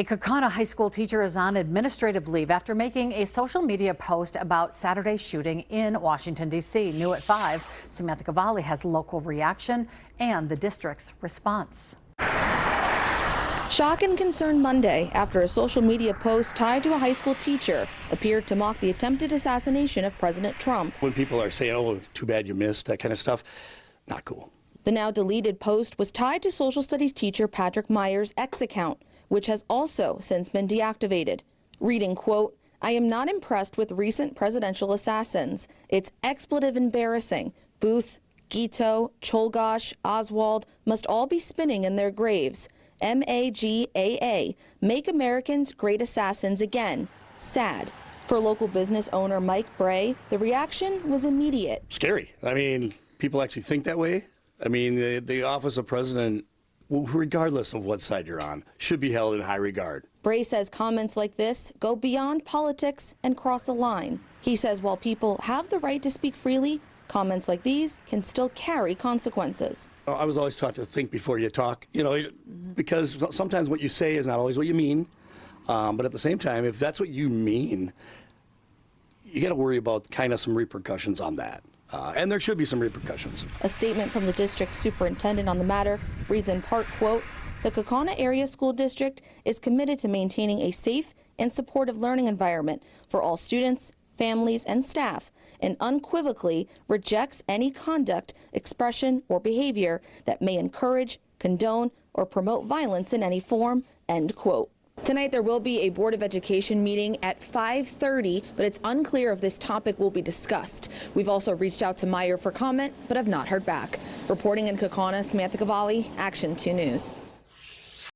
A Kaukauna high school teacher is on administrative leave after making a social media post about Saturday's shooting in Washington, D.C. New at 5, Samantha Cavalli has local reaction and the district's response. Shock and concern Monday after a social media post tied to a high school teacher appeared to mock the attempted assassination of President Trump. When people are saying, oh, too bad you missed, that kind of stuff, not cool. The now deleted post was tied to social studies teacher Patrick Meyer's X account, which has also since been deactivated. Reading, quote, "I am not impressed with recent presidential assassins. It's expletive embarrassing. Booth, Gito, Cholgosh, Oswald must all be spinning in their graves. MAGAA, make Americans great assassins again. Sad." For local business owner Mike Bray, the reaction was immediate. Scary. I mean, people actually think that way. I mean, the office of president, regardless of what side you're on, should be held in high regard. Bray says comments like this go beyond politics and cross a line. He says while people have the right to speak freely, comments like these can still carry consequences. I was always taught to think before you talk, you know, because sometimes what you say is not always what you mean. But at the same time, if that's what you mean, you got to worry about kind of some repercussions on that. And there should be some repercussions. A statement from the district superintendent on the matter reads in part, quote, "The Kaukauna Area School District is committed to maintaining a safe and supportive learning environment for all students, families, and staff, and unequivocally rejects any conduct, expression, or behavior that may encourage, condone, or promote violence in any form," end quote. Tonight there will be a Board of Education meeting at 5:30, but it's unclear if this topic will be discussed. We've also reached out to Meyer for comment, but have not heard back. Reporting in Kaukauna, Samantha Cavalli, Action 2 News.